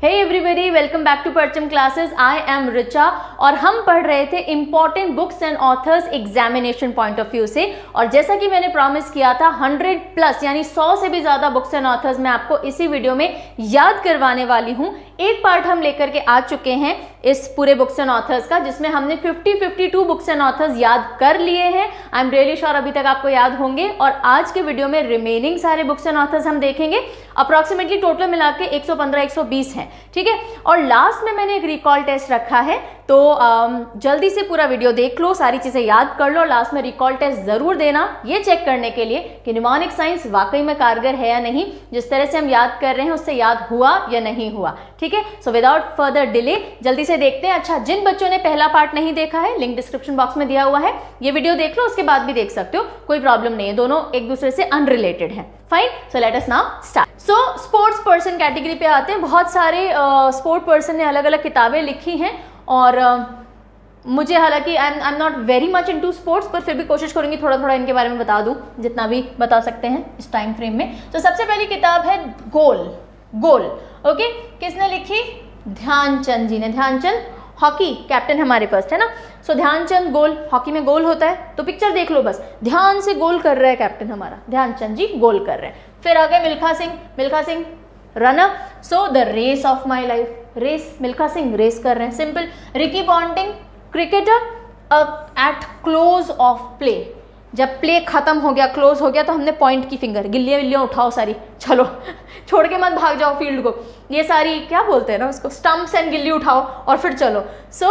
Hey everybody, welcome back to Parcham classes. I am Richa और हम पढ़ रहे थे important books and authors examination point of view से। और जैसा कि मैंने प्रॉमिस किया था 100 प्लस यानी 100 से भी ज़्यादा बुक्स एंड ऑथर्स मैं आपको इसी वीडियो में याद करवाने वाली हूँ। एक पार्ट हम लेकर के आ चुके हैं इस पूरे बुक्स एंड ऑथर्स का, जिसमें हमने 52 बुक्स एंड ऑथर्स याद कर लिए हैं। आई एम रियली श्योर अभी तक आपको याद होंगे। और आज के वीडियो में रिमेनिंग सारे बुक्स एंड ऑथर्स हम देखेंगे। अप्रॉक्सीमेटली टोटल मिला के 115-120 हैं, ठीक है। और लास्ट में मैंने एक रिकॉल टेस्ट रखा है, तो जल्दी से पूरा वीडियो देख लो, सारी चीज़ें याद कर लो। लास्ट में रिकॉल टेस्ट ज़रूर देना, ये चेक करने के लिए कि न्यूमोनिक साइंस वाकई में कारगर है या नहीं, जिस तरह से हम याद कर रहे हैं उससे याद हुआ या नहीं हुआ, ठीक है। सो विदाउट फर्दर डिले जल्दी से देखते हैं। अच्छा, जिन बच्चों ने पहला पार्ट नहीं देखा है, लिंक डिस्क्रिप्शन बॉक्स में दिया हुआ है, ये वीडियो देख लो, उसके बाद भी देख सकते हो, कोई प्रॉब्लम नहीं है, दोनों एक दूसरे से अनरिलेटेड हैं। फाइन, सो let us now start. So sports person category पे आते हैं। बहुत सारे स्पोर्ट पर्सन ने अलग अलग किताबें लिखी हैं और मुझे हालांकि I am not very much into sports, पर फिर भी कोशिश करूंगी थोड़ा थोड़ा इनके बारे में बता दूं, जितना भी बता सकते हैं इस टाइम फ्रेम में। तो सबसे पहली किताब है गोल। ओके, किसने लिखी? ध्यानचंद जी ने। ध्यानचंद हॉकी कैप्टन हमारे फर्स्ट, है ना। सो ध्यानचंद गोल, हॉकी में गोल होता है तो पिक्चर देख लो बस, ध्यान से गोल कर रहा है कैप्टन हमारा, ध्यानचंद जी गोल कर रहे हैं। फिर आ गए Milkha Singh runner. So the race of my life, race, Milkha Singh race कर रहे हैं, simple. Ricky Ponting cricketer at close of play, जब प्ले खत्म हो गया, क्लोज हो गया, तो हमने पॉइंट की फिंगर, गिल्लियां उठाओ सारी, चलो छोड़ के मत भाग जाओ फील्ड को, ये सारी क्या बोलते हैं ना उसको, स्टंप्स एंड गिल्ली उठाओ और फिर चलो। सो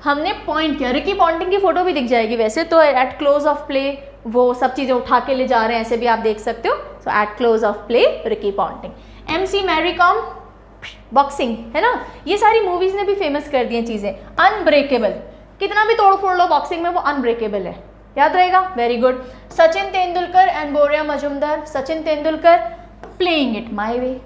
हमने पॉइंट किया। रिकी पॉन्टिंग की फोटो भी दिख जाएगी वैसे तो, एट क्लोज ऑफ प्ले वो सब चीज़ें उठा के ले जा रहे हैं, ऐसे भी आप देख सकते हो। So at close of play Ricky Ponting. MC Mary Kom boxing, है ना, ये सारी मूवीज ने भी फेमस कर दी हैं चीज़ें। अनब्रेकेबल, कितना भी तोड़ फोड़ लो बॉक्सिंग में वो अनब्रेकेबल है, याद रहेगा, very good. Sachin Tendulkar and Boria Majumdar. Sachin Tendulkar playing it my way,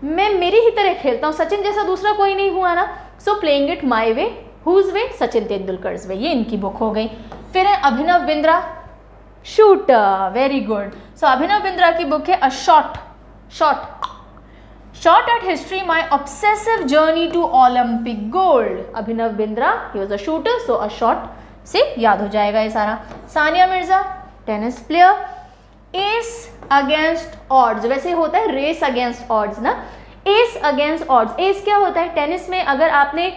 मैं मेरी ही तरह खेलता हूँ, सचिन जैसा दूसरा कोई नहीं हुआ ना। So playing it my way, whose way? Sachin Tendulkar's way, ये इनकी बुक हो गई। फिर है Abhinav Bindra, shooter, very good. So Abhinav Bindra की बुक है a shot at history my obsessive journey to Olympic gold. Abhinav Bindra, he was a shooter, so a shot से याद हो जाएगा ये सारा। Sania Mirza tennis player. Ace against odds, वैसे होता है रेस अगेंस्ट ऑड्स ना, एस अगेंस्ट ऑड्स। एस क्या होता है? टेनिस में अगर आपने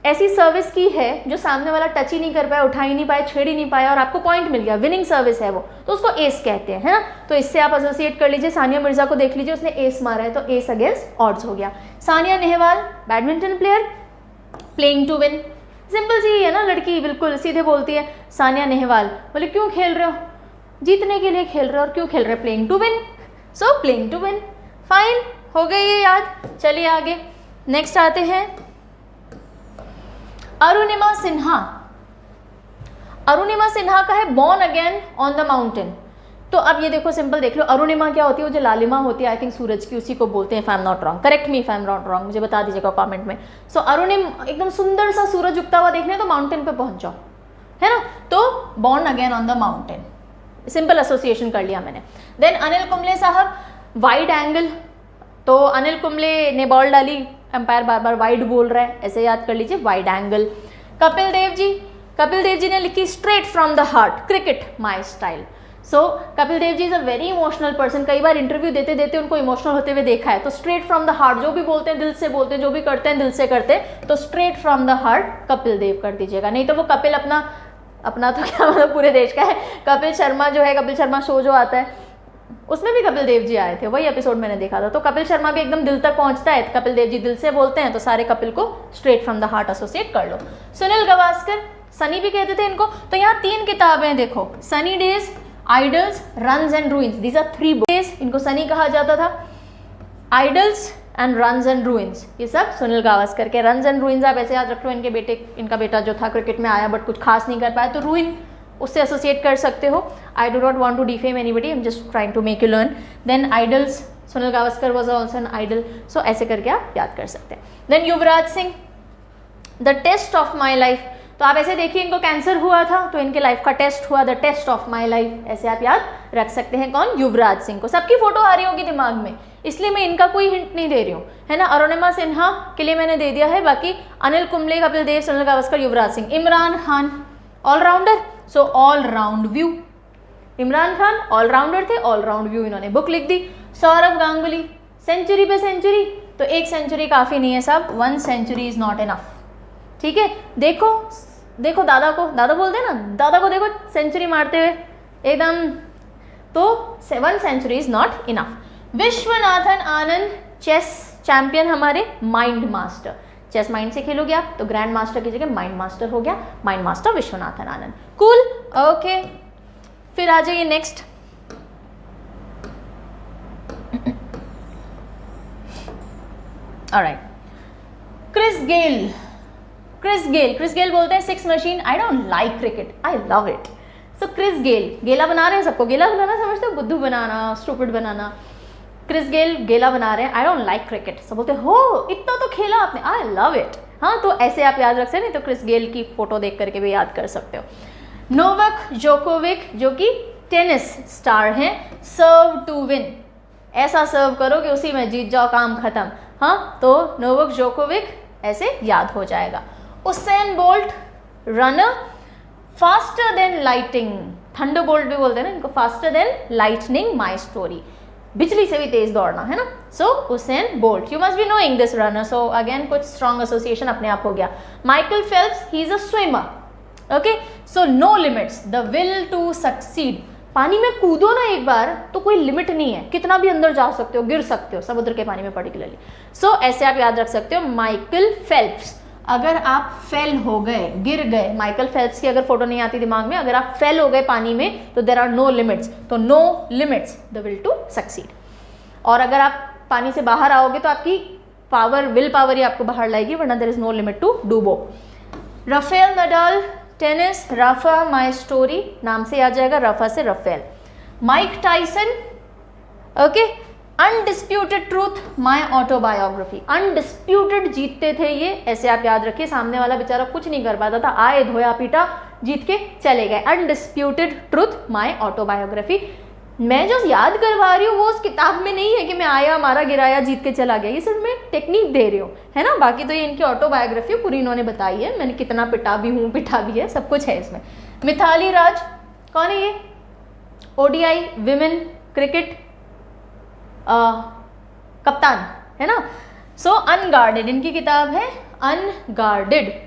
ऐसी सर्विस की है जो सामने वाला टच ही नहीं कर पाया, उठा ही नहीं पाया, छेड़ ही नहीं पाया और आपको पॉइंट मिल गया, विनिंग सर्विस है वो, तो उसको एस कहते हैं, है ना। तो इससे आप एसोसिएट कर लीजिए, सानिया मिर्जा को देख लीजिए, उसने एस मारा है तो एस अगेंस्ट ऑड्स हो गया। Saina Nehwal badminton player, playing to win, simple सी है ना, लड़की बिल्कुल सीधे बोलती है। सानिया नेहवाल बोले क्यों खेल रहे हो? जीतने के लिए खेल रहे हो। और क्यों खेल रहे हो? Playing to win, so playing to win. Fine, हो गई ये याद। चलिए आगे, नेक्स्ट आते हैं अरुणिमा सिन्हा। अरुणिमा सिन्हा का है born again on the mountain. तो अब ये देखो, सिंपल देख लो, अरुणिमा क्या होती है? वो जो लालिमा होती है, आई थिंक सूरज की, उसी को बोलते हैं, if I am not wrong, correct me if I am not wrong, मुझे बता दीजिएगा कमेंट में। सो अरुणिमा एकदम सुंदर सा सूरज उगता हुआ देखने तो माउंटेन पे पहुंच जाओ, है ना, तो born again on the mountain, simple association कर लिया मैंने। देन अनिल कुंबले साहब, वाइड एंगल, तो अनिल कुंबले ने बॉल डाली, एम्पायर बार बार वाइड बोल रहा है, ऐसे याद कर लीजिए, वाइड एंगल। कपिल देव जी ने लिखी straight from the heart, cricket my style. So Kapil Dev ji is a very emotional person, कई बार इंटरव्यू देते देते उनको इमोशनल होते हुए देखा है। तो स्ट्रेट फ्रॉम द हार्ट, जो भी बोलते हैं दिल से बोलते हैं, जो भी करते हैं दिल से करते हैं, तो straight from the heart Kapil Dev कर दीजिएगा। नहीं तो वो कपिल अपना तो क्या मतलब पूरे देश का है, कपिल शर्मा जो है, कपिल शर्मा शो जो आता है उसमें भी कपिल देव जी आए थे, वही एपिसोड मैंने देखा था। तो कपिल शर्मा भी एकदम दिल तक पहुंचता है, कपिल देव जी दिल से बोलते हैं, तो सारे कपिल को straight from the heart associate कर लो। सुनील गावस्कर, सनी भी कहते थे इनको। तो यहाँ 3 किताबें देखो, sunny days, idols, runs and ruins, these are 3 books. इनको सनी कहा जाता था, idols and runs and ruins, ये सब सुनील गावस्कर के। रन्स एंड रूइंस आप ऐसे याद रख लो, इनका बेटा जो था क्रिकेट में आया बट कुछ खास नहीं कर पाया, तो रूइन उससे एसोसिएट कर सकते हो। I do not want to defame anybody, I am just trying to make you learn. Then idols, Sunil Gavaskar was also an idol, so ऐसे करके आप याद कर सकते हैं। Then Yuvraj Singh, the test of my life. तो आप ऐसे देखिए, इनको कैंसर हुआ था तो इनके लाइफ का टेस्ट हुआ, the test of my life, ऐसे आप याद रख सकते हैं। कौन? युवराज सिंह को। सबकी फोटो आ रही होगी दिमाग में, इसलिए मैं इनका कोई हिंट नहीं दे रही हूँ, है ना। अरुणिमा सिन्हा के लिए मैंने दे दिया है, बाकी Anil Kumble, Kapil Dev, Sunil Gavaskar, Yuvraj Singh. Imran Khan allrounder, so all round view. Imran Khan allrounder थे, ऑलराउंड व्यू इन्होंने बुक लिख दी। सौरव गांगुली सेंचुरी पे सेंचुरी, तो एक सेंचुरी काफ़ी नहीं है साहब, 1 सेंचुरी इज नॉट इनफ। ठीक है, देखो देखो दादा को, दादा बोलते हैं ना, दादा को देखो सेंचुरी मारते हुए एकदम, तो 1 century is not enough. Viswanathan Anand chess champion, हमारे माइंड मास्टर। चेस माइंड से खेलोगे आप तो ग्रैंड मास्टर की जगह माइंड मास्टर हो गया, mind master Viswanathan Anand. Cool, okay. फिर आ जाइए next. Alright, Chris Gayle. Chris Gayle बोलते हैं 6 machine, I don't like cricket, I love it. So Chris Gayle, गेला बना रहे हैं, सबको गेला बनाना समझते हो, बुद्धू बनाना, स्टूपिड बनाना। क्रिस गेल गेला बना रहे हैं, आई डोंट लाइक क्रिकेट। सब बोलते हो इतना तो खेला आपने, आई लव इट। हाँ, तो ऐसे आप याद रख सकते, नहीं तो क्रिस गेल की फोटो देख करके भी याद कर सकते हो। नोवाक जोकोविक, जो कि टेनिस स्टार हैं, सर्व टू विन, ऐसा सर्व करो कि उसी में जीत जाओ, काम खत्म। हाँ, तो नोवाक जोकोविक ऐसे याद हो जाएगा। Usain Bolt runner, faster than lighting, thunder bolt भी बोलते हैं ना इनको, faster than lightning my story, बिजली से भी तेज दौड़ना, है ना। So Usain Bolt, you must be knowing this runner, so again कुछ स्ट्रॉन्ग एसोसिएशन अपने आप हो गया। Michael Phelps, he is a swimmer. Okay, so no limits, the will to succeed, पानी में कूदो ना एक बार तो कोई लिमिट नहीं है, कितना भी अंदर जा सकते हो, गिर सकते हो, समुद्र के पानी में पर्टिकुलरली। सो ऐसे आप याद रख सकते हो, माइकल फेल्प्स। अगर आप फेल हो गए, गिर गए, माइकल फेल्प्स की अगर फोटो नहीं आती दिमाग में, अगर आप फेल हो गए पानी में तो देयर आर नो लिमिट्स, तो no limits the will to succeed. और अगर आप पानी से बाहर आओगे तो आपकी पावर, विल पावर ही आपको बाहर लाएगी, वरना there is no limit to डूबो। Rafael Nadal tennis, Rafa my story नाम से आ जाएगा, राफा से Rafael. Mike Tyson, okay, undisputed truth my autobiography, undisputed जीतते थे ये, ऐसे आप याद रखिए, सामने वाला बेचारा कुछ नहीं कर पाता था, आए धोया पीटा जीत के चले गए। अनडिस्प्यूटेड ट्रूथ माई ऑटोबायोग्राफी, मैं जो याद करवा रही हूँ वो उस किताब में नहीं है कि मैं आया, मारा, गिराया, जीत के चला गया, ये सिर्फ मैं टेक्निक दे रही हूँ, है ना। बाकी तो ये इनकी ऑटोबायोग्राफी पूरी इन्होंने बताई है, मैंने कितना पिटा भी हूँ, पिटा भी है, सब कुछ है इसमें। मिताली राज, कौन है ये? ओडीआई विमेन क्रिकेट कप्तान, है ना। सो अनगार्डेड, इनकी किताब है अनगार्डेड।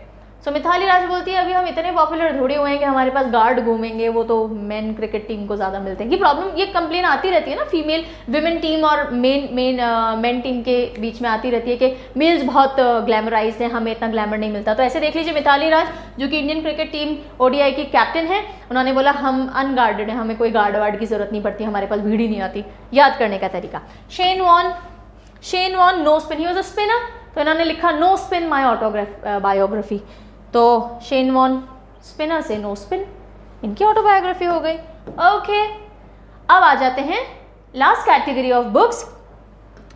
सो मिताली राज बोलती है, अभी हम इतने पॉपुलर थोड़े हुए हैं कि हमारे पास गार्ड घूमेंगे, वो तो मेन क्रिकेट टीम को ज़्यादा मिलते हैं। ये प्रॉब्लम, ये कंप्लेन आती रहती है ना, फीमेल विमेन टीम और मेन टीम के बीच में आती रहती है कि मेल्स बहुत ग्लैमराइज्ड हैं, हमें इतना ग्लैमर नहीं मिलता। तो ऐसे देख लीजिए, मिताली राज जो कि इंडियन क्रिकेट टीम ओडीआई की कैप्टन है, उन्होंने बोला हम अनगार्डेड हैं, हमें कोई गार्ड वार्ड की जरूरत नहीं पड़ती, हमारे पास भीड़ ही नहीं आती। याद करने का तरीका, Shane Warne no spin, he was a spinner, तो इन्होंने लिखा नो स्पिन माई बायोग्राफी, तो शेन वॉन स्पिनर से नो स्पिन, इनकी ऑटोबायोग्राफी हो गई। ओके, अब आ जाते हैं लास्ट कैटेगरी ऑफ बुक्स,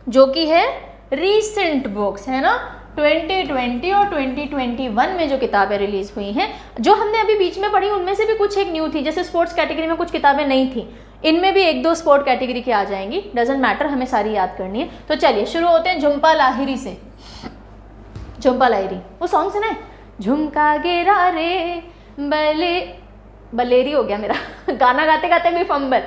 जो कि है रीसेंट बुक्स, है ना। 2020 और 2021 में जो किताबें रिलीज हुई हैं, जो हमने अभी बीच में पढ़ी उनमें से भी कुछ एक न्यू थी, जैसे स्पोर्ट्स कैटेगरी में कुछ किताबें नहीं थी, इनमें भी 1-2 स्पोर्ट कैटेगरी की आ जाएंगी, डजेंट मैटर, हमें सारी याद करनी है। तो चलिए शुरू होते हैं झुम्पा लाहिरी से। झुम्पा लाहिरी, वो सॉन्ग सुना है, झुमका गिरा रे बलेरी हो गया मेरा गाना गाते गाते भी फंबल,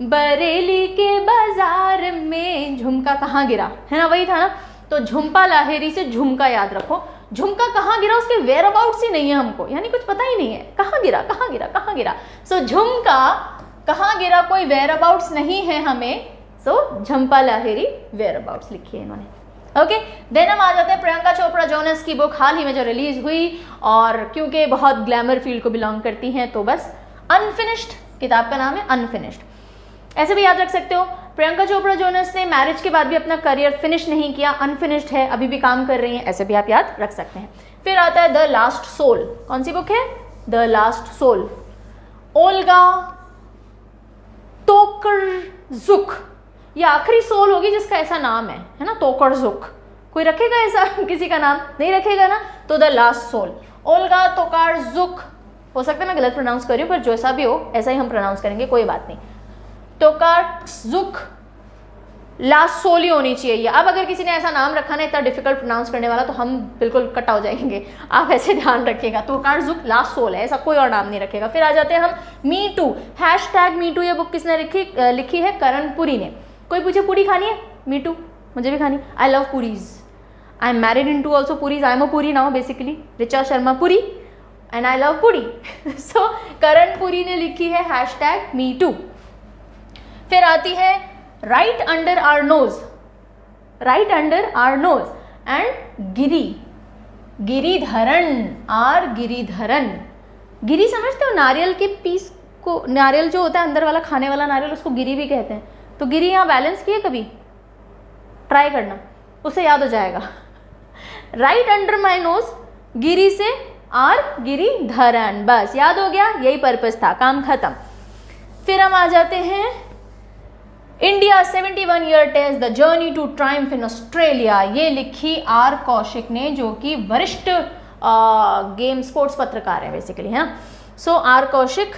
बरेली के बाजार में झुमका कहाँ गिरा, है ना, वही था ना। तो झुम्पा लाहिरी से झुमका याद रखो, झुमका कहाँ गिरा उसके वेयर अबाउट्स ही नहीं है हमको, यानी कुछ पता ही नहीं है कहाँ गिरा कहाँ गिरा कहाँ गिरा। सो झुमका कहाँ गिरा, कोई वेयर अबाउट्स नहीं है हमें, सो झुम्पा लाहिरी वेयर अबाउट्स लिखी है इन्होंने। ओके, देन हम आ जाते हैं प्रियंका चोपड़ा जोनस की बुक, हाल ही में जो रिलीज हुई, और क्योंकि बहुत ग्लैमर फील्ड को बिलोंग करती हैं तो बस अनफिनिश्ड, किताब का नाम है अनफिनिश्ड। ऐसे भी याद रख सकते हो, प्रियंका चोपड़ा जोनस ने मैरिज के बाद भी अपना करियर फिनिश नहीं किया, अनफिनिश्ड है, अभी भी काम कर रही हैं, ऐसे भी आप याद रख सकते हैं। फिर आता है द लास्ट सोल, कौन सी बुक है? द लास्ट सोल, ओल्गा टोकरजुक, ये आखिरी सोल होगी जिसका ऐसा नाम है ना, टोकरजुक। कोई रखेगा ऐसा किसी का नाम? नहीं रखेगा ना। तो द लास्ट सोल, ओल्गा टोकार्जुक, हो सकता है मैं गलत प्रोनाउंस कर रही हूँ, पर जैसा भी हो ऐसा ही हम प्रोनाउंस करेंगे, कोई बात नहीं। टोकार्जुक लास्ट सोली होनी चाहिए। अब अगर किसी ने ऐसा नाम रखा ना इतना डिफिकल्ट प्रोनाउंस करने वाला, तो हम बिल्कुल कट हो जाएंगे, आप ऐसे ध्यान रखिएगा। टोकार्जुक लास्ट सोल है, ऐसा कोई और नाम नहीं रखेगा। फिर आ जाते हैं हम मी टू, #me2। ये बुक किसने लिखी है? करण पुरी ने। कोई पूछे पूरी खानी है? मी टू, मुझे भी खानी। I love puris, I am married into also Puris, I am a Puri now basically, Richa Sharma Puri and I love puri. So Karan Puri ने लिखी है #me2। फिर आती है right under our nose, right under our nose and Giri, Giridharan, R Giridharan. गिरी समझते हो? नारियल के पीस को, नारियल जो होता है अंदर वाला खाने वाला नारियल, उसको गिरी भी कहते हैं। तो गिरी यहाँ बैलेंस किए कभी? ट्राई करना, उसे याद हो जाएगा। राइट अंडर माई नोज, गिरी से आर गिरिधरन, बस याद हो गया, यही पर्पस था, काम खत्म। फिर हम आ जाते हैं India 71 year test the journey to triumph in Australia. ये लिखी आर कौशिक ने, जो कि वरिष्ठ गेम स्पोर्ट्स पत्रकार है बेसिकली, है ना। सो आर कौशिक,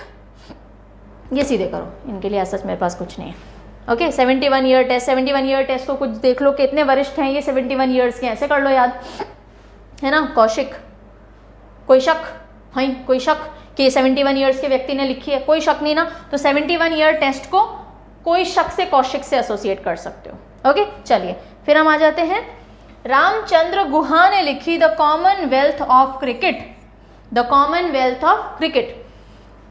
ये सीधे करो, इनके लिए सच मेरे पास कुछ नहीं है। Okay, 71 year test, 71 year test को कुछ देख लो, कितने वरिष्ठ हैं ये 71 ईयर्स के, ऐसे कर लो याद, है ना। कौशिक, कोई शक? हाँ, कोई शक कि 71 ईयर्स के व्यक्ति ने लिखी है? कोई शक नहीं ना। तो 71 ईयर टेस्ट को कोई शक से कौशिक से एसोसिएट कर सकते हो। ओके, चलिए फिर हम आ जाते हैं, रामचंद्र गुहा ने लिखी the Commonwealth of cricket, the Commonwealth of cricket.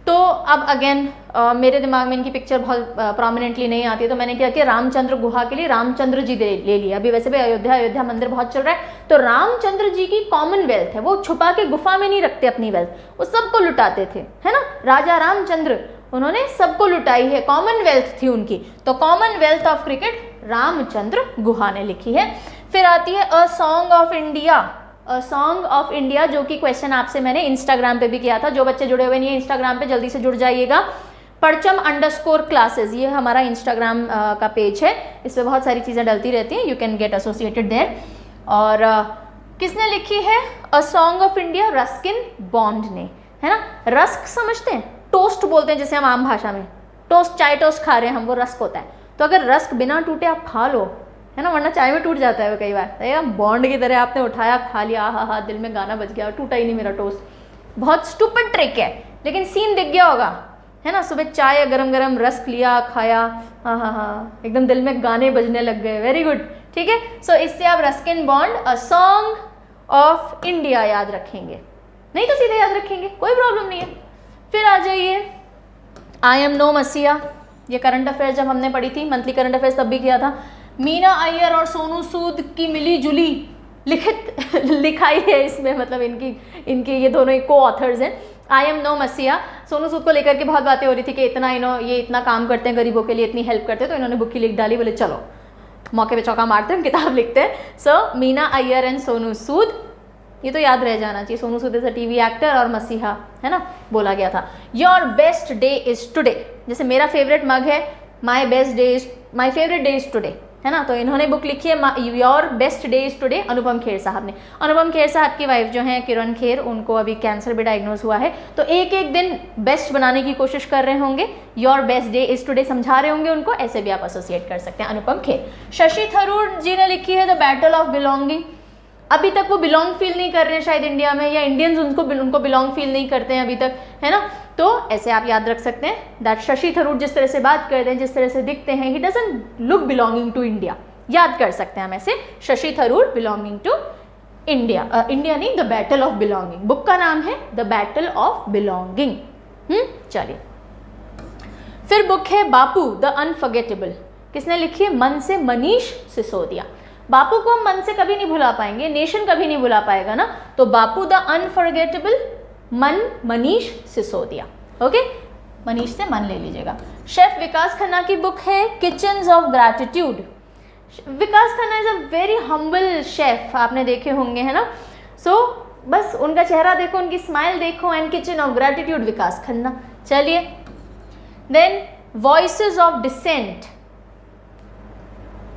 तो अब अगेन मेरे दिमाग में इनकी पिक्चर बहुत प्रोमिनेंटली नहीं आती है, तो मैंने क्या किया, रामचंद्र गुहा के लिए रामचंद्र जी ले लिया। अभी वैसे भी अयोध्या मंदिर बहुत चल रहा है, तो रामचंद्र जी की कॉमनवेल्थ है, वो छुपा के गुफा में नहीं रखते अपनी वेल्थ, वो सबको लुटाते थे, है ना। राजा रामचंद्र, उन्होंने सबको लुटाई है, कॉमनवेल्थ थी उनकी। तो Commonwealth of cricket Ramachandra Guha ने लिखी है। फिर आती है a song of India, a song of India, जो कि क्वेश्चन आपसे मैंने इंस्टाग्राम पे भी किया था। जो बच्चे जुड़े हुए नहीं है इंस्टाग्राम पे, जल्दी से जुड़ जाइएगा। परचम_क्लासेस, ये हमारा इंस्टाग्राम का पेज है, इस पर बहुत सारी चीज़ें डलती रहती हैं, you can get associated there. और किसने लिखी है a song of India? Ruskin Bond ने, है ना। रस्क समझते हैं? टोस्ट बोलते हैं जैसे हम आम भाषा में, टोस्ट, चाय टोस्ट खा रहे हैं हम, वो रस्क होता है। तो अगर रस्क बिना टूटे आप खा लो, है ना, वरना चाय में टूट जाता है वो कई बार, तो बॉन्ड की तरह आपने उठाया, खा लिया, हा दिल में गाना बज गया, टूटा ही नहीं मेरा टोस्ट। बहुत स्टूपिड ट्रिक है, लेकिन सीन दिख गया होगा, है ना। सुबह चाय गरम गरम रस्क लिया, खाया, हाँ, एकदम दिल में गाने बजने लग गए, वेरी गुड, ठीक है। सो इससे आप Ruskin bond a song of India याद रखेंगे, नहीं तो सीधे याद रखेंगे, कोई प्रॉब्लम नहीं है। फिर आ जाइए आई एम नो मसीहा, ये करंट अफेयर्स जब हमने पढ़ी थी, मंथली करंट अफेयर्स तब भी किया था। मीना अय्यर और सोनू सूद की मिली जुली लिखित लिखाई है इसमें, मतलब इनकी ये दोनों ही को ऑथर्स हैं। आई एम नो मसीहा, सोनू सूद को लेकर के बहुत बातें हो रही थी कि ये इतना काम करते हैं गरीबों के लिए, इतनी हेल्प करते हैं, तो इन्होंने बुक की लिख डाली, बोले चलो मौके पे चौका मारते हैं, हम किताब लिखते हैं। सो मीना अय्यर एंड सोनू सूद, ये तो याद रह जाना चाहिए। Sonu Sood is a TV actor और मसीहा, है ना, बोला गया था। Your best day is today, जैसे मेरा फेवरेट मग है my favourite day is today, है ना। तो इन्होंने बुक लिखी है your best day is today, Anupam Kher साहब ने। अनुपम खेर साहब की वाइफ जो हैं किरण खेर, उनको अभी कैंसर भी डायग्नोज हुआ है, तो एक एक दिन बेस्ट बनाने की कोशिश कर रहे होंगे, your best day is today समझा रहे होंगे उनको, ऐसे भी आप एसोसिएट कर सकते हैं, अनुपम खेर। शशि थरूर जी ने लिखी है द बैटल ऑफ बिलोंगिंग। अभी तक वो बिलोंग फील नहीं कर रहे हैं शायद इंडिया में, या इंडियंस उनको बिलोंग फील नहीं करते हैं अभी तक, है ना। तो ऐसे आप याद रख सकते हैं दैट शशि थरूर जिस तरह से बात करते हैं, जिस तरह से दिखते हैं, he doesn't look belonging to India, याद कर सकते हैं हम ऐसे, Shashi Tharoor belonging to India. India नहीं, the battle of belonging, book का नाम है द बैटल ऑफ बिलोंगिंग। चलिए, फिर बुक है बापू द अनफॉरगेटेबल, किसने लिखी है? मन से मनीष सिसोदिया। बापू को हम मन से कभी नहीं भुला पाएंगे, नेशन कभी नहीं भुला पाएगा ना, तो बापू द अनफॉरगेटेबल, मन मनीष सिसोदिया। ओके, मनीष से मन ले लीजिएगा। शेफ विकास खन्ना की बुक है kitchens of gratitude. Vikas Khanna is a very humble chef, आपने देखे होंगे, है ना। सो बस उनका चेहरा देखो, उनकी स्माइल देखो, and kitchen of gratitude Vikas Khanna. चलिए, then voices of dissent,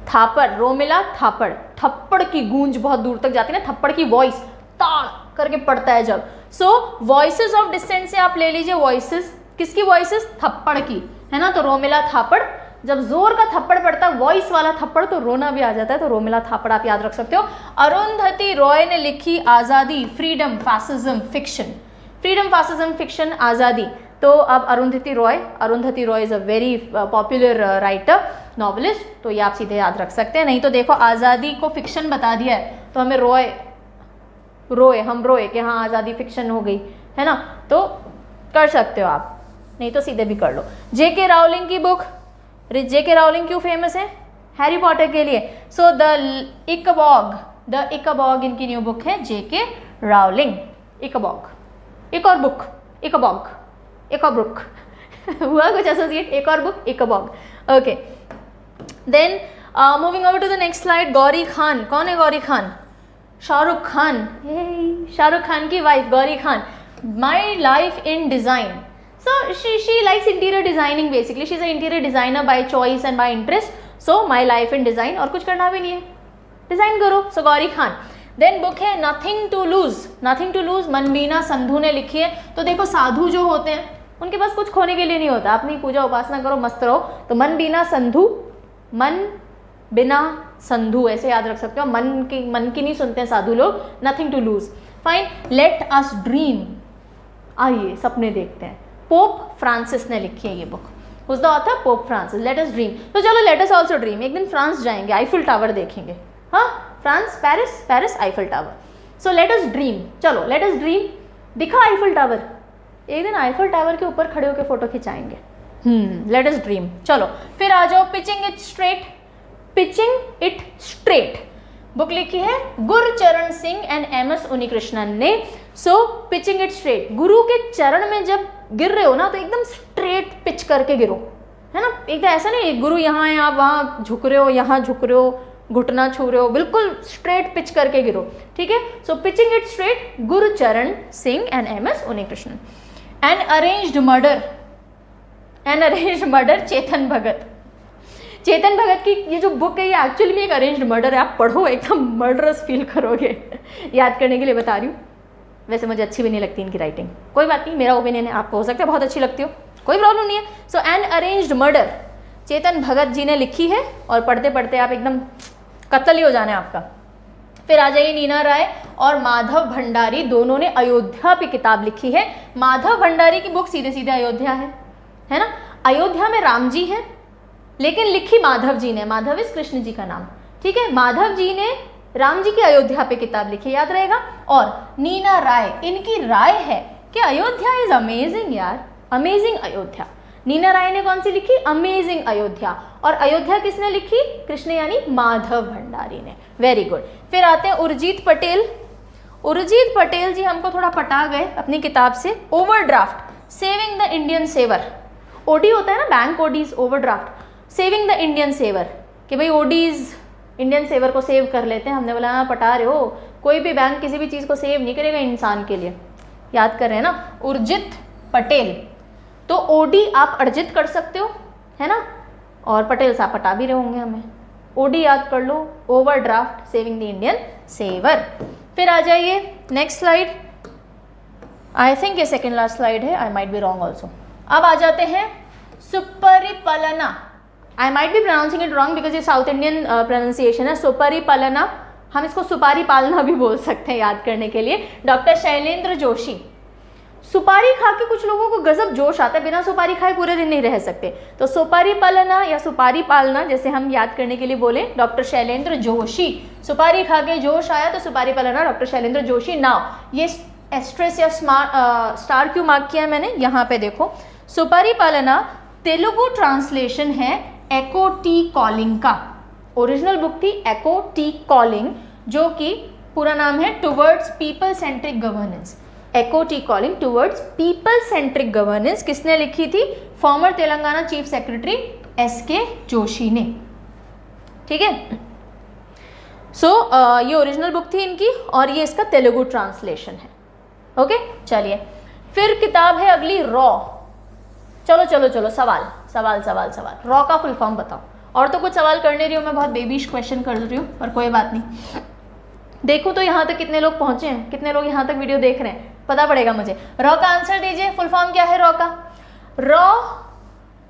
Thapar, Romila Thapar, थप्पड़ की गूंज बहुत दूर तक जाती है ना, थप्पड़ की वॉइस ताड़ करके पड़ता है जब, सो वॉइसेस ऑफ डिसेंट से आप ले लीजिए वॉइसेस, किसकी वॉइसेस? थप्पड़ की, है ना। तो रो मिला थापड़, जब जोर का थप्पड़ पड़ता है, वॉइस वाला थप्पड़, तो रोना भी आ जाता है, तो रो मिला थापड़ आप याद रख सकते हो। अरुंधति रॉय ने लिखी आज़ादी, freedom, fascism, fiction, freedom, fascism, fiction, आज़ादी। तो अब Arundhati Roy is a very popular writer, novelist, तो ये आप सीधे याद रख सकते हैं। नहीं तो देखो आज़ादी को फिक्शन बता दिया है तो हमें हम रोए कि हाँ आज़ादी फिक्शन हो गई, है ना। तो कर सकते हो आप, नहीं तो सीधे भी कर लो। जेके रावलिंग की बुक, जेके रावलिंग क्यों फेमस है? हैरी पॉटर के लिए। सो द इकबॉग इनकी न्यू बुक है, जेके रावलिंग, इकबॉग, एक और बुक, इकबॉग, एक और बुक हुआ कुछ एसोसिएट, एक और book, Ickabog. Okay, then moving over to the next slide. Gauri Khan, कौन है गौरी खान? शाहरुख खान, शाहरुख खान की wife Gauri Khan. My life in design, so she likes interior designing, basically she's an interior designer by choice and by interest, so my life in design, और कुछ करना भी नहीं है, design करो। सो गौरी खान। देन बुक है नथिंग टू लूज, मनबीना संधू ने लिखी है। तो देखो साधु जो होते हैं उनके पास कुछ खोने के लिए नहीं होता, अपनी पूजा उपासना करो, मस्त रहो। तो मन बिना संधू ऐसे याद रख सकते हो, मन की नहीं सुनते हैं साधु लोग। Nothing to lose, fine. Let us dream, आइए सपने देखते हैं। पोप फ्रांसिस ने लिखी है ये book. Who's the author? Pope Francis. Let us dream, तो चलो लेट अस ऑल्सो ड्रीम, एक दिन फ्रांस जाएंगे, आईफिल टावर देखेंगे। हाँ, France, Paris Eiffel tower. So let us dream, चलो लेट अस ड्रीम। दिखा आईफिल टावर, एक दिन आईफिल टावर के ऊपर खड़े होकर फोटो खिंचाएंगे। Let us dream. चलो फिर आ जाओ, पिचिंग इट स्ट्रेट बुक लिखी है गुरचरण सिंह एंड एमएस उन्नीकृष्णन ने। सो पिचिंग इट स्ट्रेट, गुरु के चरण में जब गिर रहे हो ना तो एकदम स्ट्रेट पिच करके गिरो, है ना। एकदम ऐसा नहीं गुरु यहाँ है आप वहाँ झुक रहे हो, यहाँ झुक रहे हो, घुटना छू रहे हो, बिल्कुल स्ट्रेट पिच करके गिरो, ठीक है। So pitching it straight, Gurcharan Singh and MS Unnikrishnan. An arranged murder, Chetan Bhagat की ये जो बुक है ये एक्चुअली में एक अरेंज्ड मर्डर है। आप पढ़ो, एकदम मर्डरस फील करोगे याद करने के लिए बता रही हूँ। वैसे मुझे अच्छी भी नहीं लगती इनकी राइटिंग, कोई बात नहीं, मेरा ओपिनियन है, आपको हो सकता है बहुत अच्छी लगती हो, कोई प्रॉब्लम नहीं है। सो N arranged murder Chetan Bhagat ji ने लिखी है, और पढ़ते पढ़ते आप एकदम कत्ल ही हो जाना है आपका। फिर आ जाइए नीना राय और माधव भंडारी, दोनों ने अयोध्या पे किताब लिखी है। माधव भंडारी की बुक सीधे सीधे अयोध्या है ना। अयोध्या में राम जी हैं, लेकिन लिखी माधव जी ने, माधव इस कृष्ण जी का नाम, ठीक है। माधव जी ने राम जी की अयोध्या पे किताब लिखी, याद रहेगा। और नीना राय, इनकी राय है कि अयोध्या इज अमेजिंग यार, अमेजिंग अयोध्या। नीना राय ने कौन सी लिखी? अमेजिंग अयोध्या। और अयोध्या किसने लिखी? कृष्ण यानी माधव भंडारी ने। Very good. फिर आते हैं उर्जित पटेल जी हमको थोड़ा पटा गए अपनी किताब से। Overdraft, saving the Indian saver, OD होता है ना, bank ODs, overdraft, saving the Indian saver, कि भाई ओडीज इंडियन सेवर को सेव कर लेते हैं। हमने बोला हाँ पटा रहे हो, कोई भी बैंक किसी भी चीज़ को सेव नहीं करेगा इंसान के लिए, याद कर रहे हैं ना। उर्जित पटेल, तो ओडी आप अर्जित कर सकते हो, है ना, और पटेल साहब पटा भी रहे होंगे हमें। ओडी याद कर लो, overdraft, saving the Indian saver. फिर आ जाइए नेक्स्ट स्लाइड, आई थिंक ये सेकेंड लास्ट स्लाइड है, I might be wrong also. अब आ जाते हैं Suparipalana, I might be pronouncing it wrong because ये साउथ इंडियन प्रोनाउंसिएशन है। सुपरिपलना, हम इसको सुपारी पालना भी बोल सकते हैं याद करने के लिए। डॉक्टर शैलेंद्र जोशी। सुपारी खा के कुछ लोगों को गजब जोश आता है, बिना सुपारी खाए पूरे दिन नहीं रह सकते, तो सुपारी पालना या सुपारी पालना जैसे हम याद करने के लिए बोले, डॉक्टर शैलेंद्र जोशी। सुपारी खा के जोश आया तो सुपारी पालना, डॉक्टर शैलेंद्र जोशी। नाउ ये एस्ट्रेस या स्टार क्यों मार्क किया है मैंने, यहाँ पे देखो। सुपारी पालना तेलुगु ट्रांसलेशन है एको टी कॉलिंग का। ओरिजिनल बुक थी एको टी कॉलिंग, जो कि पूरा नाम है towards people centric governance. Eco T calling towards people centric governance किसने लिखी थी? Former Telangana chief secretary SK Joshi ने, ठीक है। सो ये ओरिजिनल बुक थी इनकी और ये इसका तेलुगु ट्रांसलेशन है, ओके। चलिए फिर किताब है अगली रॉ। चलो सवाल। रॉ का फुल फॉर्म बताओ। और तो कुछ सवाल कर नहीं रही हूँ मैं, बहुत बेबीश क्वेश्चन कर रही हूँ, पर कोई बात नहीं। देखो तो यहाँ तक कितने लोग पहुँचे हैं, कितने लोग यहाँ तक वीडियो देख रहे हैं। पता पड़ेगा मुझे। रॉ का आंसर दीजिए, फुल फॉर्म क्या है रॉ का? Raw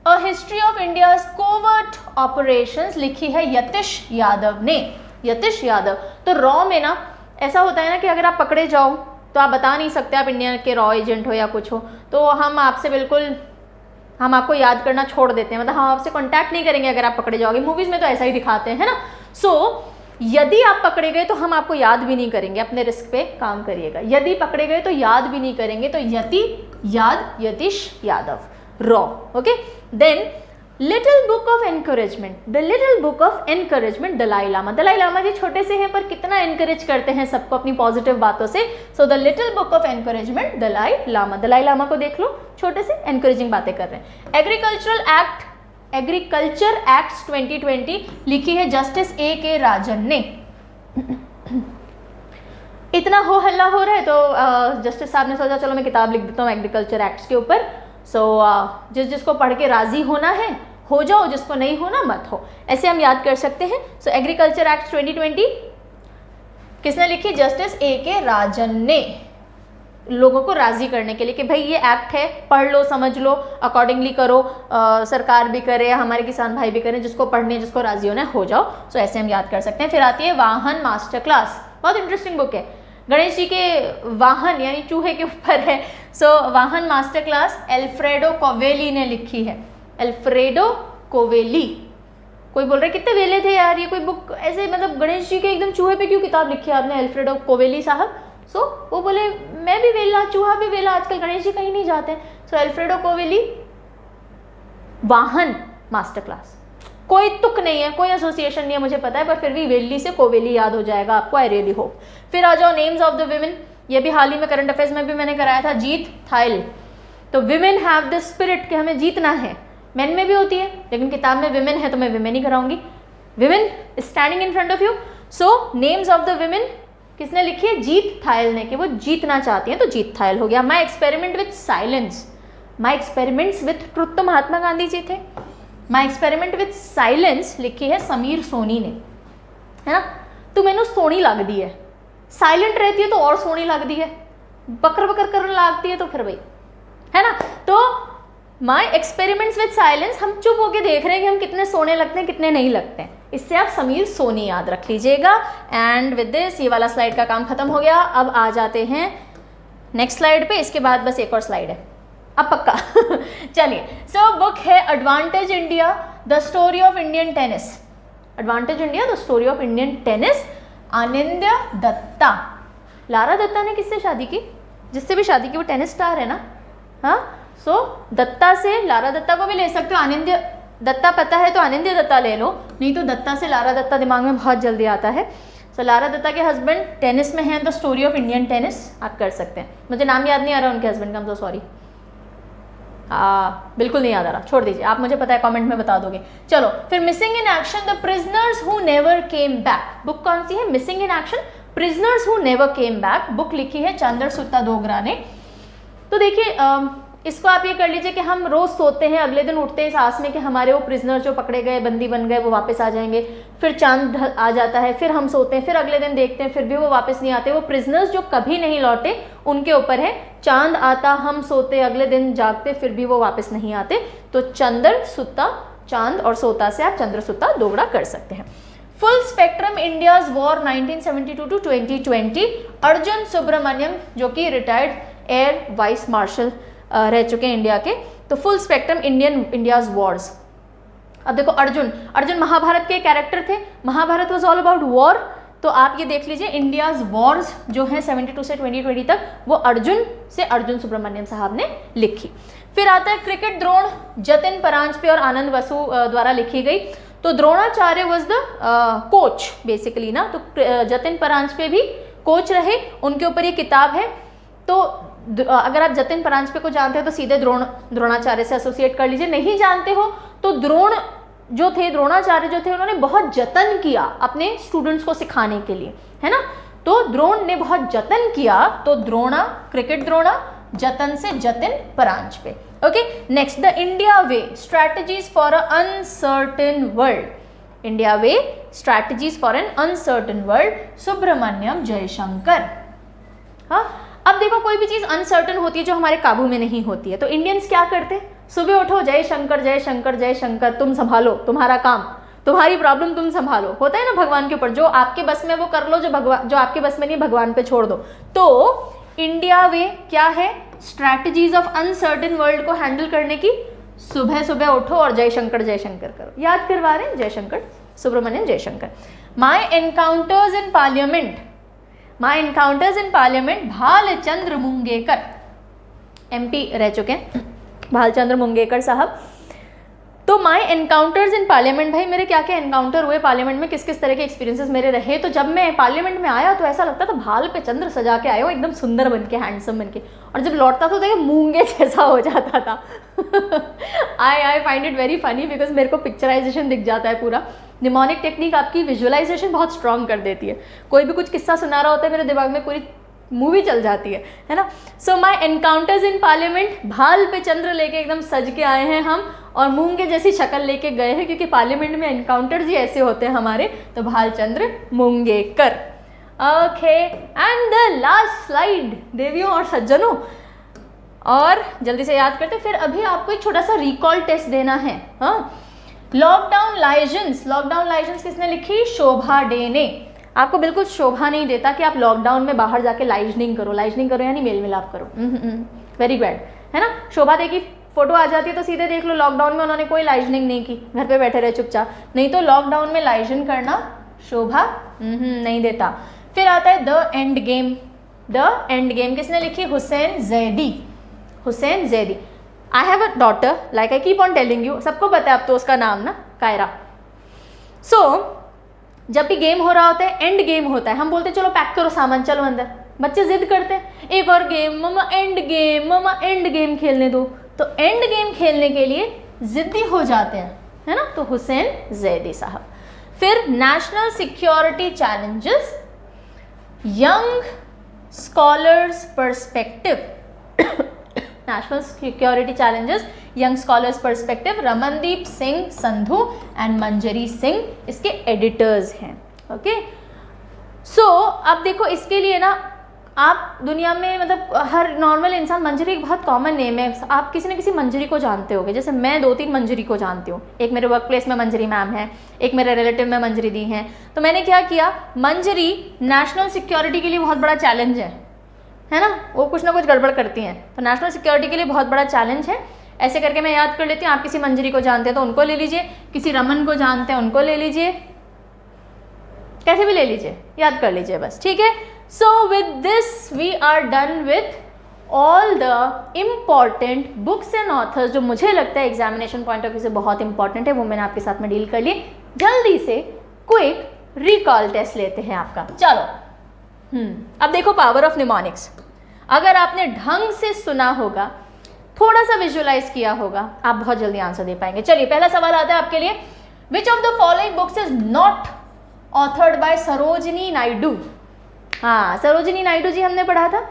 a history of India's covert operations लिखी है यतीश यादव ने, यतीश यादव। तो रॉ में ना ऐसा होता है ना कि अगर आप पकड़े जाओ तो आप बता नहीं सकते आप इंडिया के रॉ एजेंट हो या कुछ हो, तो हम आपको याद करना छोड़ देते हैं, मतलब हम आपसे कांटेक्ट नहीं करेंगे अगर आप पकड़े जाओगे। मूवीज में तो ऐसा ही दिखाते हैं ना। सो यदि आप पकड़े गए तो हम आपको याद भी नहीं करेंगे, अपने रिस्क पे काम करिएगा। यदि पकड़े गए तो याद भी नहीं करेंगे, तो यतीश यादव, रॉ। Okay, then little book of encouragement, the little book of encouragement Dalai Lama. Dalai Lama ji छोटे से हैं पर कितना एनकरेज करते हैं सबको अपनी पॉजिटिव बातों से। So the little book of encouragement Dalai Lama, Dalai Lama को देख लो, छोटे से एनकरेजिंग बातें कर रहे हैं। एग्रीकल्चर एक्ट 2020 लिखी है जस्टिस ए.के. राजन ने। इतना हो हल्ला हो रहा है तो जस्टिस साहब ने सोचा चलो मैं किताब लिख देता हूँ एग्रीकल्चर एक्ट्स के ऊपर। सो जिसको पढ़ के राजी होना है हो जाओ, जिसको नहीं होना मत हो, ऐसे हम याद कर सकते हैं। सो एग्रीकल्चर एक्ट 2020 किसने लिखी? Justice A K. राजन ने, लोगों को राजी करने के लिए कि भाई ये एक्ट है, पढ़ लो, समझ लो, अकॉर्डिंगली करो, सरकार भी करे, हमारे किसान भाई भी करें, जिसको पढ़ने जिसको राजी होना है हो जाओ। सो ऐसे हम याद कर सकते हैं। फिर आती है वाहन मास्टर क्लास, बहुत इंटरेस्टिंग बुक है, गणेश जी के वाहन यानी चूहे के ऊपर है। सो वाहन मास्टर क्लास एल्फ्रेडो कोवेली ने लिखी है, एल्फ्रेडो कोवेली। कोई बोल रहे कितने वेले थे यार, ये कोई बुक ऐसे, मतलब गणेश जी के एकदम चूहे पे क्यों किताब लिखी है आपने, एल्फ्रेडो कोवेली साहब? सो वो बोले मैं भी वेला, चूहा भी वेला, आजकल गणेश जी कहीं नहीं जाते। सो एल्फ्रेडो कोवेली वाहन मास्टर क्लास, कोई तुक नहीं है, कोई एसोसिएशन नहीं है मुझे पता है, पर फिर भी वेली से कोवेली याद हो जाएगा आपको, आई रियली होप। फिर आ जाओ नेम्स ऑफ द विमेन, ये भी हाल ही में करंट अफेयर्स में भी मैंने कराया था, जीत थाइल। तो विमेन हैव द स्पिरिट कि हमें जीतना है, मेन में भी होती है लेकिन किताब में विमेन है तो मैं विमेन ही कराऊंगी। Women standing in front of you. So names of the women किसने लिखी है? जीत थाइल ने, कि वो जीतना चाहती हैं, तो जीत थाइल हो गया। My experiment with silence, my experiments with truth तो महात्मा गांधी जी थे। माई एक्सपेरिमेंट विथ साइलेंस लिखी है समीर सोनी ने, है ना। तो मैंने सोनी लगती है, साइलेंट रहती है तो और सोनी लगती है, बकर बकर करने लगती है तो फिर भाई, है ना। तो माई एक्सपेरिमेंट्स विथ साइलेंस, हम चुप होके देख रहे हैं कि हम कितने सोने लगते हैं कितने नहीं लगते हैं, इससे आप समीर सोनी याद रख लीजिएगा। एंड विद दिस ये वाला स्लाइड का काम खत्म हो गया। अब आ जाते हैं नेक्स्ट स्लाइड पे, इसके बाद बस एक और स्लाइड है अब पक्का। चलिए, सो बुक है advantage India the story of Indian tennis, advantage India the story of Indian tennis, Anindya Dutta. Lara Dutta ने किससे शादी की? जिससे भी शादी की वो टेनिस स्टार है ना। हाँ, सो दत्ता से लारा दत्ता को भी ले सकते हो, आनंद्य दत्ता पता है तो आनंद्य दत्ता ले लो, नहीं तो दत्ता से लारा दत्ता दिमाग में बहुत जल्दी आता है। सो लारा दत्ता के हस्बैंड टेनिस में हैं, the story of Indian tennis आप कर सकते हैं। मुझे नाम याद नहीं आ रहा उनके हस्बैंड का, तो सॉरी, बिल्कुल नहीं याद आ रहा, छोड़ दीजिए, आप मुझे पता है कमेंट में बता दोगे। चलो फिर missing in action the prisoners who never came back, book कौन सी है? Missing in action prisoners who never came back, book लिखी है चंद्रसुत्ता डोगरा ने। तो देखिए इसको आप ये कर लीजिए कि हम रोज़ सोते हैं, अगले दिन उठते हैं इस आस में कि हमारे वो प्रिजनर जो पकड़े गए, बंदी बन गए, वो वापस आ जाएंगे। फिर चांद आ जाता है, फिर हम सोते हैं, फिर अगले दिन देखते हैं, फिर भी वो वापस नहीं आते। वो प्रिजनर्स जो कभी नहीं लौटे उनके ऊपर है, चांद आता, हम सोते, अगले दिन जागते, फिर भी वो वापस नहीं आते। तो चंद्रसुत्ता, चांद और सोता से आप चंद्रसुत्ता दोगड़ा कर सकते हैं। Full spectrum India's war 1972 to 2020, Arjun Subrahmanyam जो कि रिटायर्ड एयर वाइस मार्शल रह चुके हैं इंडिया के। तो फुल स्पेक्ट्रम इंडियाज वॉर्स। अब देखो अर्जुन महाभारत के कैरेक्टर थे, Mahabharata was all about war. तो आप ये देख लीजिए इंडियाज वॉर्स जो हैं 72 से 2020 तक, वो अर्जुन सुब्रमण्यम साहब ने लिखी। फिर आता है क्रिकेट द्रोण, जतिन परांजपे और आनंद वसु द्वारा लिखी गई। तो Dronacharya was the coach basically ना, तो जतिन परांजपे भी कोच रहे, उनके ऊपर ये किताब है। तो अगर आप जतिन परांजपे को जानते हो तो सीधे द्रोणाचार्य से एसोसिएट कर लीजिए, नहीं जानते हो तो द्रोणाचार्य जो थे उन्होंने बहुत जतन किया अपने स्टूडेंट्स को सिखाने के लिए, है ना। तो द्रोण ने बहुत जतन किया, तो द्रोणा, क्रिकेट द्रोणा, जतन से Jatin Paranjape. Okay, next the India way strategies for a uncertain world, India way strategies for an uncertain world, Subrahmanyam Jaishankar. हाँ, अब देखो कोई भी चीज़ अनसर्टन होती है जो हमारे काबू में नहीं होती है, तो इंडियंस क्या करते, सुबह उठो जय शंकर जय शंकर जय शंकर, तुम संभालो, तुम्हारा काम, तुम्हारी प्रॉब्लम तुम संभालो, होता है ना भगवान के ऊपर, जो आपके बस में वो कर लो, जो आपके बस में नहीं भगवान पे छोड़ दो। तो इंडिया वे क्या है, स्ट्रैटेजीज ऑफ अनसर्टेन वर्ल्ड को हैंडल करने की, सुबह सुबह उठो और जय शंकर करो। याद करवा रहे हैं, Jai Shankar Subrahmanyam Jaishankar. My encounters in parliament Bhalchandra Mungekar, MP रह चुके हैं भालचंद्र मुंगेकर साहब। तो माई एनकाउंटर्स इन पार्लियामेंट, भाई मेरे क्या क्या एनकाउंटर हुए पार्लियामेंट में, किस किस तरह के एक्सपीरियंसेस मेरे रहे। तो जब मैं पार्लियामेंट में आया तो ऐसा लगता था भाल पे चंद्र सजा के आए हो, एकदम सुंदर बन के, हैंडसम बन के, और जब लौटता था तो ये मूंगे जैसा हो जाता था। I find it very funny because मेरे को पिक्चराइजेशन दिख जाता है पूरा। निमोनिक टेक्निक आपकी विजुअलाइजेशन बहुत स्ट्रॉन्ग कर देती है। कोई भी कुछ किस्सा सुना रहा होता है मेरे दिमाग में पूरी मूवी चल जाती है ना। सो माई एनकाउंटर्स इन पार्लियामेंट, भाल पे चंद्र लेके एकदम सज के आए हैं हम, और मूंगे जैसी शक्ल लेके गए हैं, क्योंकि पार्लियामेंट में एनकाउंटर्स ही ऐसे होते हैं हमारे। तो Bhalchandra Mungekar. Okay, and the last slide देवियों और सज्जनों, और जल्दी से याद करते, फिर अभी आपको एक छोटा सा रिकॉल टेस्ट देना है। हाँ, लॉकडाउन लाइजेंस किसने लिखी, शोभा डे ने। आपको बिल्कुल शोभा नहीं देता कि आप लॉकडाउन में बाहर जाके लाइजनिंग करो यानी मेल मिलाप करो। वेरी बैड, है ना। शोभा दे की फोटो आ जाती है तो सीधे देख लो, लॉकडाउन में उन्होंने कोई लाइजनिंग नहीं की, घर पे बैठे रहे चुपचाप। नहीं तो लॉकडाउन में लाइजन करना शोभा नहीं देता। फिर आता है द एंड गेम किसने लिखी, Hussain Zaidi. I have a daughter, like I keep on telling you, सबको पता है अब तो उसका नाम ना, कायरा। सो जब भी गेम हो रहा होता है, एंड गेम होता है, हम बोलते हैं चलो पैक करो सामान, चलो अंदर। बच्चे जिद करते हैं एक और गेम, मम्मा एंड गेम खेलने दो। तो एंड गेम खेलने के लिए जिद्दी हो जाते हैं, है ना। तो हुसैन जैदी साहब। फिर national security challenges, young scholars perspective, Ramandeep Singh Sandhu and Manjari Singh इसके एडिटर्स हैं। ओके, सो अब देखो इसके लिए ना, आप दुनिया में मतलब हर नॉर्मल इंसान, मंजरी एक बहुत कॉमन नेम है, आप किसी न किसी मंजरी को जानते होगे। जैसे मैं 2-3 मंजरी को जानती हूँ, एक मेरे वर्क प्लेस में मंजरी मैम है, एक मेरे रिलेटिव में मंजरी दी हैं। तो मैंने क्या किया, मंजरी नेशनल सिक्योरिटी के लिए बहुत बड़ा चैलेंज है ना, वो कुछ ना कुछ गड़बड़ करती हैं, तो नेशनल सिक्योरिटी के लिए बहुत बड़ा चैलेंज है। ऐसे करके मैं याद कर लेती हूँ। आप किसी मंजरी को जानते हैं तो उनको ले लीजिए, किसी रमन को जानते हैं उनको ले लीजिए, कैसे भी ले लीजिए, याद कर लीजिए बस, ठीक है। So with this we are done with all the important books and authors जो मुझे लगता है एग्जामिनेशन पॉइंट ऑफ व्यू से बहुत इंपॉर्टेंट है, वो मैंने आपके साथ में डील कर लिए। जल्दी से क्विक रिकॉल टेस्ट लेते हैं आपका। चलो, अब देखो पावर ऑफ निमोनिक्स। अगर आपने ढंग से सुना होगा, थोड़ा सा विजुअलाइज किया होगा, आप बहुत जल्दी आंसर दे पाएंगे। चलिए, पहला सवाल आता है आपके लिए, which of the following books is not authored bye Sarojini Naidu. हाँ, सरोजिनी नायडू जी हमने पढ़ा था।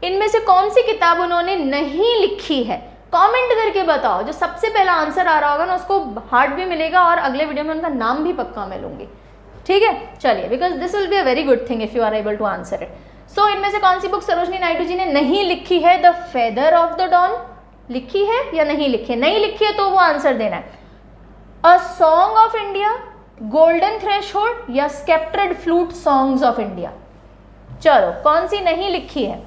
इनमें से कौन सी किताब उन्होंने नहीं लिखी है, कमेंट करके बताओ। जो सबसे पहला आंसर आ रहा होगा ना, उसको हार्ट भी मिलेगा और अगले वीडियो में उनका नाम भी पक्का मैं लूंगी, ठीक है। चलिए, because this will be a very good thing if you are able to answer it. So इनमें से कौन सी बुक सरोजिनी नायडू जी ने नहीं लिखी है, the feather of the dawn लिखी है या नहीं लिखी है? नहीं लिखी है तो वो आंसर देना है। A song of India, golden threshold या स्केप्टेड फ्लूट सॉन्ग्स ऑफ इंडिया। चलो, कौन सी नहीं लिखी है?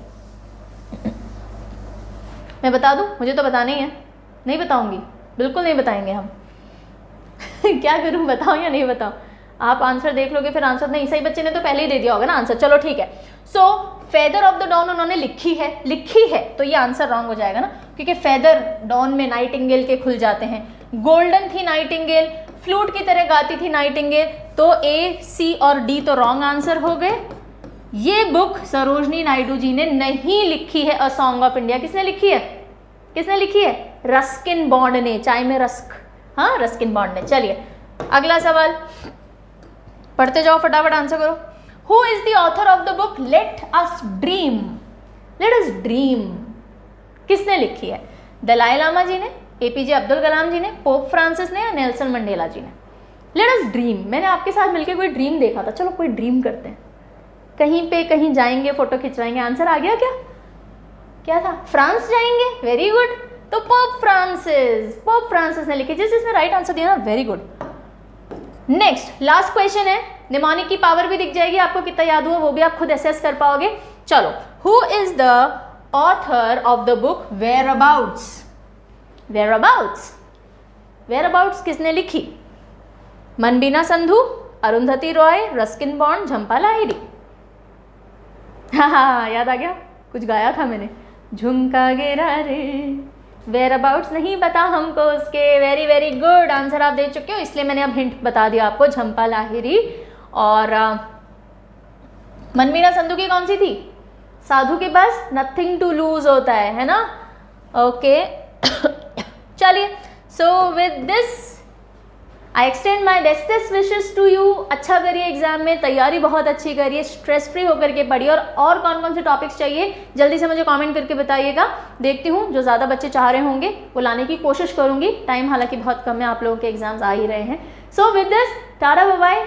मैं बता दूं? मुझे तो बताना ही है। नहीं बताऊंगी, बिल्कुल नहीं बताएंगे हम। क्या करूं, बताऊं या नहीं बताऊं? आप आंसर देख लोगे फिर आंसर नहीं, सही बच्चे ने तो पहले ही दे दिया होगा ना आंसर। चलो ठीक है। सो फेदर ऑफ द डॉन उन्होंने लिखी है तो ये आंसर रॉन्ग हो जाएगा ना, क्योंकि फेदर डॉन में नाइटिंगेल के खुल जाते हैं। गोल्डन थी नाइटिंगेल, फ्लूट की तरह गाती थी नाइटिंगेल, तो ए, सी और डी तो रॉन्ग आंसर हो गए। ये बुक सरोजिनी नायडू जी ने नहीं लिखी है। अ सॉन्ग ऑफ इंडिया किसने लिखी है? किसने लिखी है? रस्किन बॉन्ड ने। चाय में रस्क, हाँ, रस्किन बॉन्ड ने। चलिए, अगला सवाल पढ़ते जाओ, फटाफट आंसर करो। Who is the author of the book late us dream? Late us dream किसने लिखी है? दलाई लामा जी ने, एपीजे अब्दुल कलाम जी ने, पोप फ्रांसिस ने या नेल्सन मंडेला जी ने? Late us dream. मैंने आपके साथ मिलकर कोई ड्रीम देखा था, चलो कोई ड्रीम करते हैं, कहीं पे कहीं जाएंगे, फोटो खिंचवाएंगे। आंसर आ गया क्या? क्या था, फ्रांस जाएंगे, वेरी गुड। तो पोप फ्रांसिस ने लिखी, जिसने राइट आंसर दिया ना, very good. Next last question है, निमोनिक की पावर भी दिख जाएगी आपको, कितना याद हुआ वो भी आप खुद एसेस कर पाओगे। चलो, who is the author of the book whereabouts? Whereabouts किसने लिखी? Manbina Sandhu, Arundhati Roy, Ruskin Bond, Jhumpa Lahiri. हाँ याद आ गया, कुछ गाया था मैंने, झुमका गिरा रे। वेयरअबाउट्स नहीं पता हमको उसके, वेरी वेरी गुड, आंसर आप दे चुके हो, इसलिए मैंने अब हिंट बता दिया आपको, झंपा लाहिरी। और मनबीना संधू की कौन सी थी? साधु के पास नथिंग टू लूज होता है ना। ओके चलिए, so with this I extend my bestest wishes to you. अच्छा करिए एग्जाम में, तैयारी बहुत अच्छी करिए, स्ट्रेस फ्री होकर के पढ़िए। और कौन कौन से टॉपिक्स चाहिए जल्दी से मुझे कमेंट करके बताइएगा, देखती हूँ जो ज़्यादा बच्चे चाह रहे होंगे वो लाने की कोशिश करूँगी। टाइम हालांकि बहुत कम है, आप लोगों के एग्जाम्स आ ही रहे हैं। So with this tata bye bye.